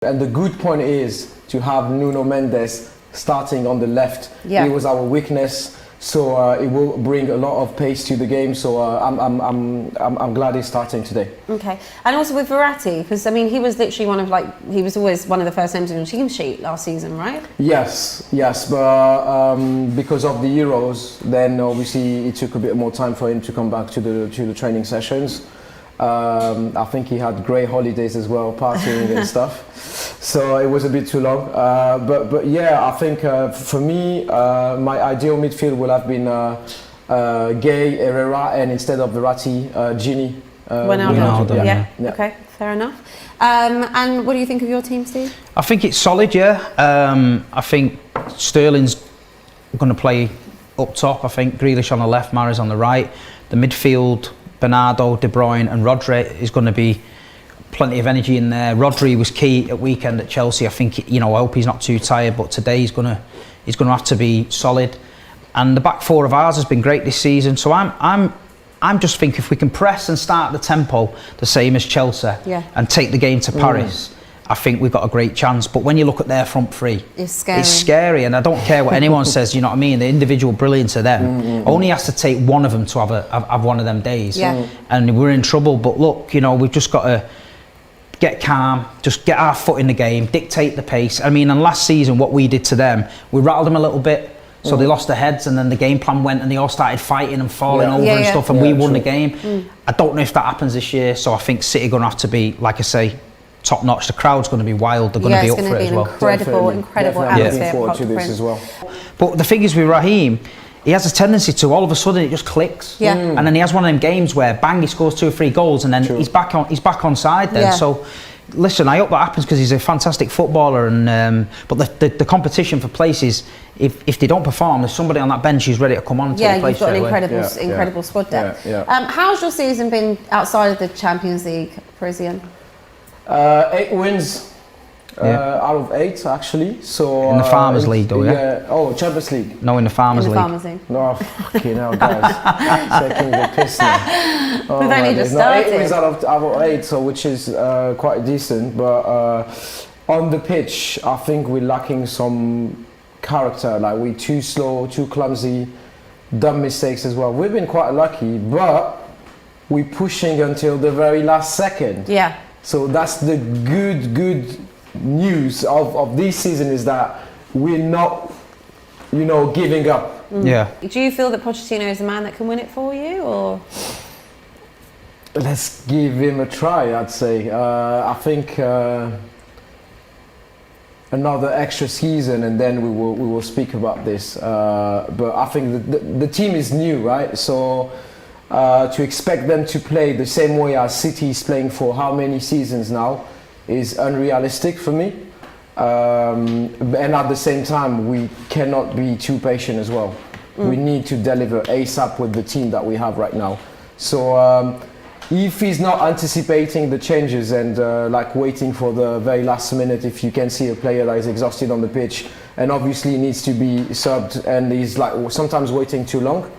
And the good point is to have Nuno Mendes starting on the left. Yeah. It was our weakness, so it will bring a lot of pace to the game. So I'm glad he's starting today. Okay, and also with Verratti, because I mean he was literally he was always one of the first names on the team sheet last season, right? Yes, but because of the Euros, then obviously it took a bit more time for him to come back to the training sessions. I think he had great holidays as well, partying and stuff. So it was a bit too long. But yeah, I think for me, my ideal midfield would have been Gay, Herrera, and instead of Verratti, Gini. Wijnaldum. Yeah. Okay, fair enough. And what do you think of your team, Steve? I think it's solid, yeah. I think Sterling's going to play up top. I think Grealish on the left, Mahrez on the right. The midfield, Bernardo, De Bruyne and Rodri is going to be plenty of energy in there. Rodri was key at weekend at Chelsea. I think, I hope he's not too tired, but today he's going to have to be solid. And the back four of ours has been great this season. So I'm just thinking if we can press and start the tempo the same as Chelsea and take the game to Paris, I think we've got a great chance. But when you look at their front three, it's scary. It's scary, and I don't care what anyone says. You know what I mean? The individual brilliance of them only has to take one of them to have one of them days, and we're in trouble. But look, we've just got to get calm, just get our foot in the game, dictate the pace. I mean, and last season what we did to them, we rattled them a little bit. So they lost their heads, and then the game plan went, and they all started fighting and falling over and stuff, and we won the game. I don't know if that happens this year. So I think City are going to have to be, like I say, top notch. The crowd's going to be wild. They're going to be up for it as well. Incredible atmosphere. Looking forward to this as well. But the thing is with Raheem, he has a tendency to all of a sudden it just clicks. And then he has one of them games where bang, he scores 2 or 3 goals, and then he's back on side then. So listen, I hope that happens because he's a fantastic footballer. And but the competition for places, if they don't perform, there's somebody on that bench who's ready to come on and take the place. You've got an incredible squad depth. How's your season been outside of the Champions League, Parisian? 8 wins out of 8 actually. So in the Farmers League though, Champions League. No, in the Farmers League. No, fucking hell, guys. Taking the piss now. We've only just started. 8 wins out of 8, so which is quite decent. But on the pitch, I think we're lacking some character. Like we're too slow, too clumsy, dumb mistakes as well. We've been quite lucky, but we're pushing until the very last second. So that's the good news of this season, is that we're not, giving up. Do you feel that Pochettino is the man that can win it for you, or? Let's give him a try, I'd say. I think another extra season, and then we will speak about this. But I think the team is new, right? So to expect them to play the same way as City is playing for how many seasons now is unrealistic for me. And at the same time, we cannot be too patient as well. We need to deliver ASAP with the team that we have right now. So if he's not anticipating the changes and waiting for the very last minute, if you can see a player that is exhausted on the pitch and obviously needs to be subbed, and he's sometimes waiting too long,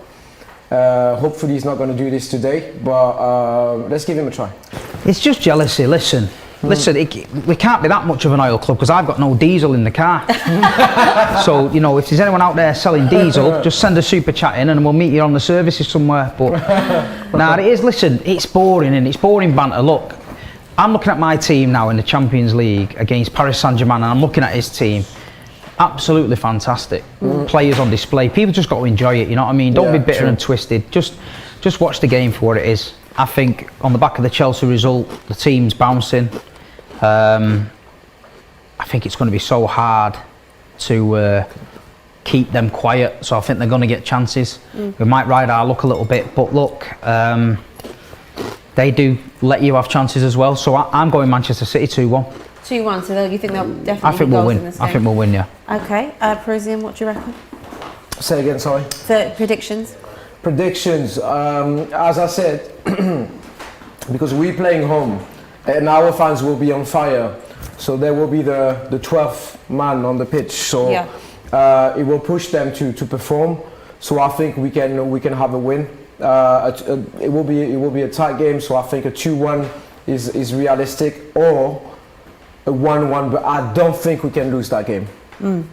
hopefully he's not going to do this today, but let's give him a try. It's just jealousy. Listen, we can't be that much of an oil club because I've got no diesel in the car. So, if there's anyone out there selling diesel, just send a super chat in and we'll meet you on the services somewhere. But it is, listen, it's boring, and it's boring banter. Look, I'm looking at my team now in the Champions League against Paris Saint-Germain, and I'm looking at his team. Absolutely fantastic. Players on display. People just got to enjoy it, you know what I mean? Don't be bitter and twisted. Just watch the game for what it is. I think on the back of the Chelsea result, the team's bouncing. I think it's going to be so hard to keep them quiet, so I think they're going to get chances. We might ride our luck a little bit, but look, they do let you have chances as well. So I'm going Manchester City 2-1. 2-1, so you think they'll definitely I think we'll win. I think we'll win, yeah. Okay, Parisian, what do you reckon? Say again, sorry. The predictions. Predictions, as I said, because we're playing home and our fans will be on fire, so there will be the 12th man on the pitch, so it will push them to perform. So I think we can have a win. It will be a tight game, so I think a 2-1 is realistic, or a 1-1, but I don't think we can lose that game.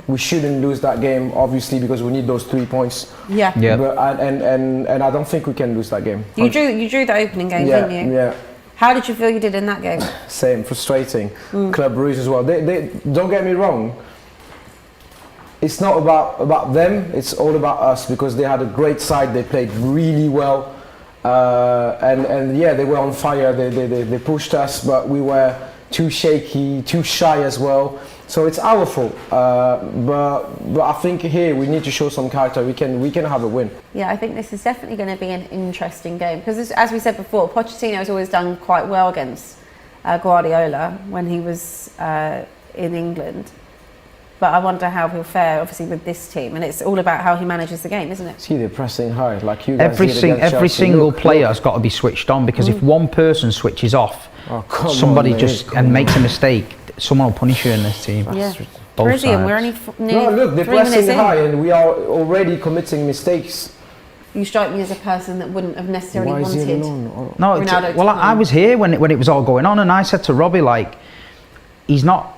We shouldn't lose that game, obviously, because we need those 3 points. Yeah. Yeah. But and I don't think we can lose that game. You drew the opening game, Yeah, didn't you? yeah. How did you feel you did in that game? Same, frustrating. Club Brugge as well. They don't get me wrong. It's not about them. It's all about us because they had a great side. They played really well, and yeah, they were on fire. They pushed us, but we were too shaky, too shy as well. So it's our fault. But I think here we need to show some character. We can have a win. Yeah, I think this is definitely going to be an interesting game because, as we said before, Pochettino has always done quite well against Guardiola when he was in England. But I wonder how he'll fare, obviously, with this team, and it's all about how he manages the game, isn't it? See, they're pressing hard, like you guys did against Every Chelsea. single Look. player's got to be switched on because if one person switches off, Come somebody on, just mate, and come makes a mistake, someone will punish you in this team. Yeah. Both Brilliant. We're sides. only nearly No, look, they're 3 minutes pressing in. high, and we are already committing mistakes. You strike me as a person that wouldn't have necessarily Why is he wanted. alone? No, it's, Ronaldo well, to I was here when it was all going on, and I said to Robbie, like, he's not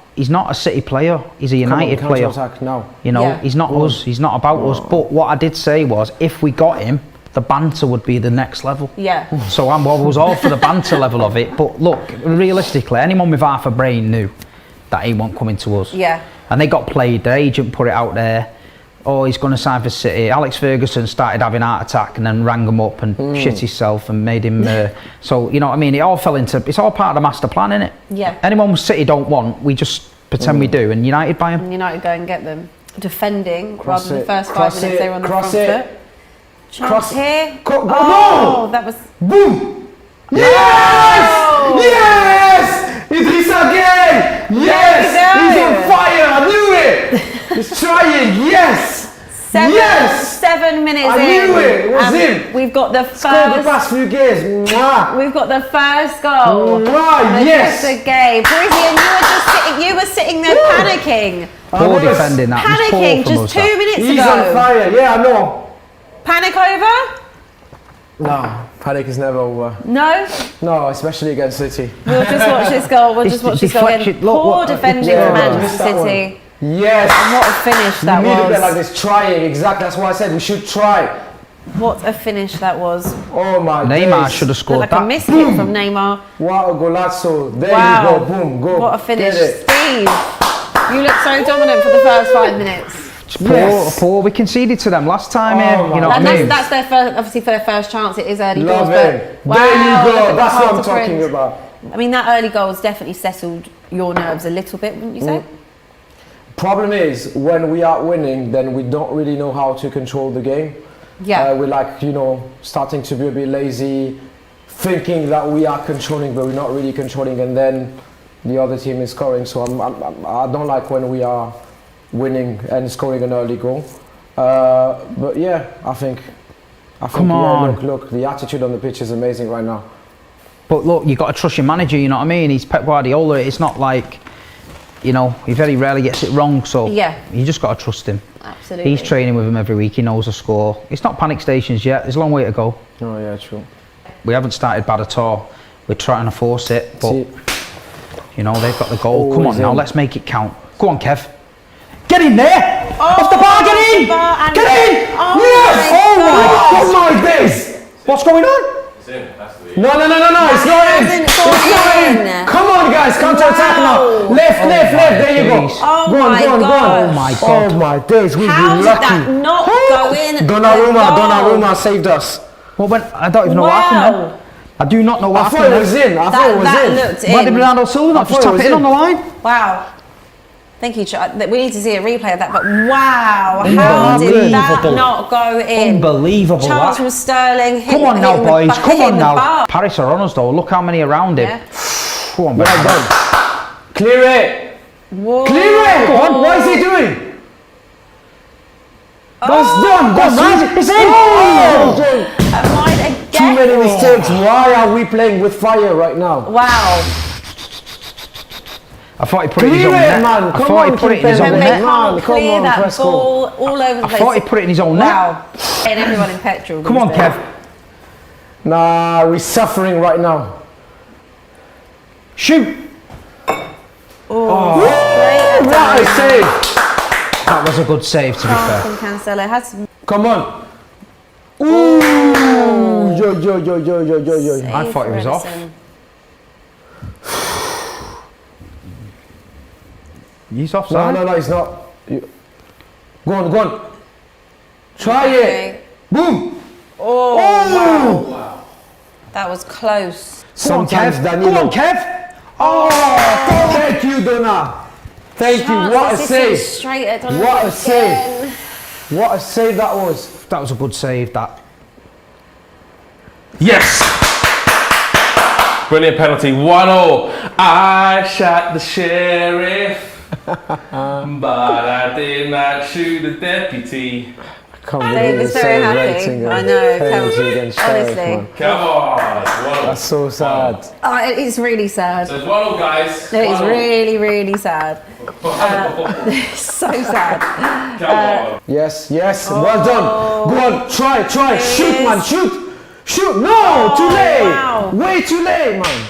a City player. He's a United player. Attack now. You know, Yeah. he's not us. He's not about us. But what I did say was, if we got him, the banter would be the next level. Yeah. So I was all for the banter level of it. But look, realistically, anyone with half a brain knew that he wasn't coming to us. Yeah. And they got played. The agent put it out there. Oh, he's going to sign for City. Alex Ferguson started having heart attack and then rang him up and shit himself and made him. So you know what I mean? It all fell into. It's all part of the master plan, innit? Yeah. Anyone City don't want, we just pretend we do, and United buy him. And United go and get them. Defending Cross rather than it, the first 5 cross minutes it, they were on the cross front it. foot. Chance Cross- here. No! That was. Boom! Yes! Oh! Yes! Idris again! Yes! There you He's go. on fire! I knew it! He's trying! Yes! Yes! 7 minutes I in. knew it! It was and him! We've got the Scored the first. past few games! Mwah! We've got the first goal. Mwah! of Yes! the game. Brilliant. You were sitting there panicking. Poor was defending that. It was poor Panicking from just us, 2 that. minutes He's ago. on fire! Yeah, I know! Panic over? No, panic is never over. No? No, especially against City. We'll just watch this goal. We'll It's just watch this goal again. deflection. Look, Poor what- defending Yeah, from missed Manchester that one. City. Yes! And what a finish that we need to play like was. this, trying, exactly, that's why I said we should try. What a finish that was. Oh my Neymar days. should have Looked scored like that. a missed hit from Neymar. What a golazzo. There Wow. you go, boom, go. What a finish. Get it. Steve, you looked so dominant for the first 5 minutes. Poor. We conceded to them last time Oh here. my You know what I And mean? that's their first, obviously for their first chance. It is early Love doors, it. but There you wow, look go, at the that's what I'm heart of talking print. about. I mean, that early goal has definitely settled your nerves a little bit, wouldn't you say? Problem is, when we are winning, then we don't really know how to control the game. Yeah. We're like, starting to be a bit lazy, thinking that we are controlling, but we're not really controlling, and then the other team is scoring. So I don't like when we are winning and scoring an early goal. But yeah, I think Come yeah, on. look, the attitude on the pitch is amazing right now. But look, you've got to trust your manager, you know what I mean? He's Pep Guardiola. It's not like, he very rarely gets it wrong, so Yeah. you just got to trust him. Absolutely. He's training with him every week, he knows the score. It's not panic stations yet, there's a long way to go. Oh yeah, true. We haven't started bad at all. We're trying to force it, but, See, they've got the goal. Come on Always now, in. let's make it count. Go on, Kev. Get in there! Off the bar, get in! bar and- Get in! Oh Yes! my oh my days! What's going on? No, it's not in! hasn't It's gone not in. in! Come on guys, counter attack now! Wow. Left, there you go! days. Oh Go on, my go on, go on! God. Oh my God. Oh my days, we've How been did lucky! that not go in? the goal? Donnarumma saved us. Well, I don't even know what happened Wow. then. I do not know what I thought happened it was then. in, I thought it was That in. looked Why did in. Bernardo Silva not I just thought tap it was it in on in. the line? Wow. Thank you, we need to see a replay of that, but wow, how did that Unbelievable. not go in? Unbelievable. Chance that. from Sterling. Come on now, boys. Come on now. Bar. Paris are on us though. Look how many around him. Yeah. Come on, Well Bernardo. done. Clear it! Whoa. Clear it! Go on, what is he doing? That's done! That's man, it's in! Oh, Mine again. too many mistakes. Why are we playing with fire right now? Wow. I thought he put it in his Clear own it, net. man. I Come thought he on, put it in his keep own When it they net. Man, can't come clear on, that press ball all over the I place. thought he put it in his own net. Wow. And everyone in petrol. Come on, these days. Kev. Nah, we're suffering right now. Shoot. Great What a save! That was a good save, to be fair. from Cancelo. Had some Come on. Ooh! Yo. I thought he was off. Ederson. He's offside. No, he's not. Go on. Try it. Boom! Oh, wow. That was close. Sometimes Go Danilo. on, Kev. Oh, thank you, Donna. Thank you. What a Chances, save. Straight at Donovan What a again. save. What a save that was. That was a good save, that. Yes! Brilliant penalty, 1-0. I shot the sheriff, but I did not shoot the deputy. Dave is very happy. I know. Honestly. Come on, 1-0. That's so sad. It's really sad. So it's 1-0, guys. No, it's 1-0. really, really sad. It's so sad. Come on. Yes. Well done. Go on. Try. Shoot, man. Shoot. No, too late. Wow. Way too late, man.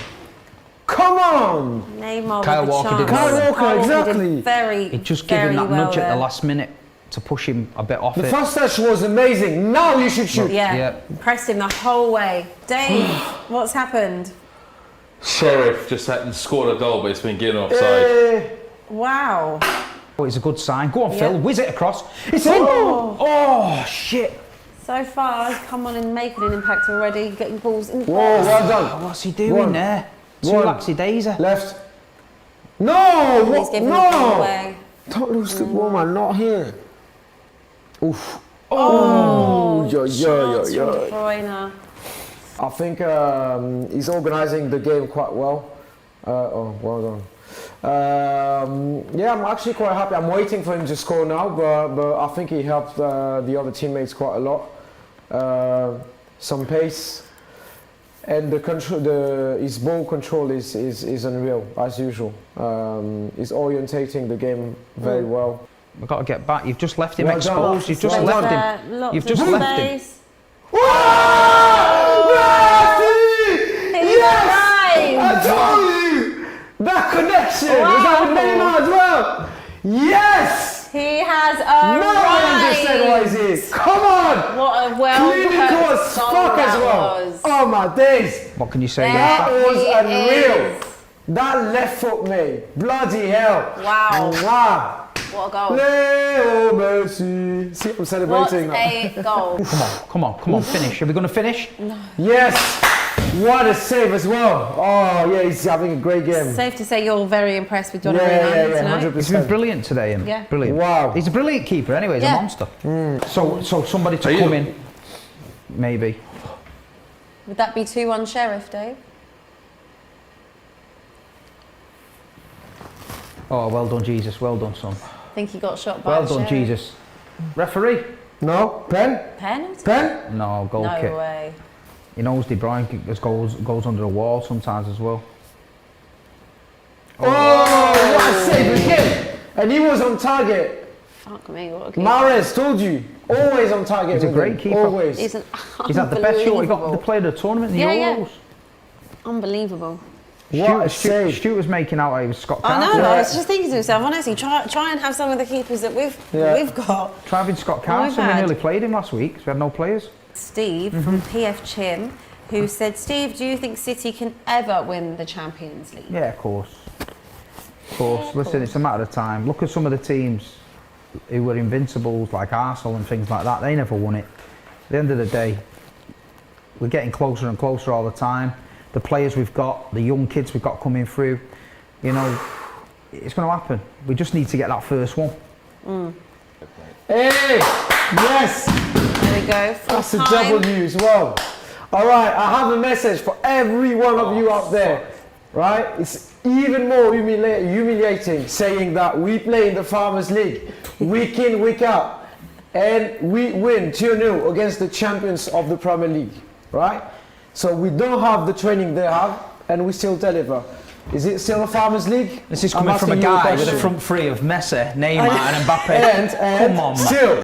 Come on. Neymar Kyle with the Walker chance. did Kyle Walker, Kyle Walker exactly. did very, He'd just give him very that well nudge at there. the last minute to push him a bit off The it. first touch was amazing. Now you should shoot. Yeah. Pressed him the whole way. Dave, what's happened? Sheriff just scored a goal, but it's been given offside. Eh. Wow. Oh, it's a good sign. Go on, Phil. Yeah. Whiz it across. It's in. Oh, shit. So far, he's come on and making an impact already, getting balls in the Whoa, box. well Oh, done. what's he doing One. there? Too One. laxy daisy. Left. No. He's What? giving the ball No. away. Don't lose the ball, man. Not here. Oof. Oh. Chance from De Bruyne. I think he's organising the game quite well. Well done. Yeah, I'm actually quite happy. I'm waiting for him to score now, but I think he helped the other teammates quite a lot. Some pace, and the control, his ball control is unreal as usual. He's orientating the game very well. We've got to get back. You've just left him Well done. exposed. You've just Well left done. him. Lots You've of just left him. space. I told you! That connection! Was that with Neymar as well? Yes! He has No, I understand why he's here. Come on! What a well Clinical as fuck as well. was. Oh my days! What can you say? There against That was he unreal. is. That left foot, mate. Bloody hell. Wow. Wow. What a goal. Leo Messi. See, I'm What celebrating now. a goal. that? Come on, finish. Are we going to finish? Yes. What a save as well. Oh, yeah, he's having a great game. Safe to say you're very impressed with Donnarumma Yeah, tonight. 100%. He's been brilliant today, him. Yeah. Brilliant. Wow. He's a brilliant keeper anyway, he's Yeah. a monster. So somebody to Are you- come in, maybe. Would that be 2-1 Sheriff, Dave? Oh, well done, Jesus. Well done, son. I think he got shot by Well the done, Sheriff. Jesus. Referee? No? Pen? Penalty? Pen? No, goal No kick. way. He knows De Bruyne goes under the wall sometimes as well. Oh, what a save again. And he was on target. Fuck me, what a keeper. Mahrez told you. Always on target. He's a with great him. keeper. Always. He's an He's had the best shot. He got the unbelievable. player of the tournament, the Yeah, yeah. Euros. Unbelievable. What a save. Stuart was making out he was Scott I Carson. know, Yeah. I was just thinking to myself, honestly, try and have some of the keepers that we've got. Try having Scott we've Carson. We had- nearly played him last week, so we had no players. Steve from PF Chin, who said, Steve, do you think City can ever win the Champions League? Yeah, of course. Of course. Yeah, of Listen, course. it's a matter of time. Look at some of the teams who were invincibles, like Arsenal and things like that. They never won it. At the end of the day, we're getting closer and closer all the time. The players we've got, the young kids we've got coming through, you know, it's going to happen. We just need to get that first one. Hey, yes. There we go. Full That's a time. W as well. All right, I have a message for every one of you out there. Right? It's even more humiliating saying that we play in the Farmers League week in, week out, and we win 2-0 against the champions of the Premier League. Right? So we don't have the training they have, and we still deliver. Is it still a Farmers League? This is I'm coming from a asking you guy with a question. front three of Messi, Neymar and Mbappe. And Come on, man. still.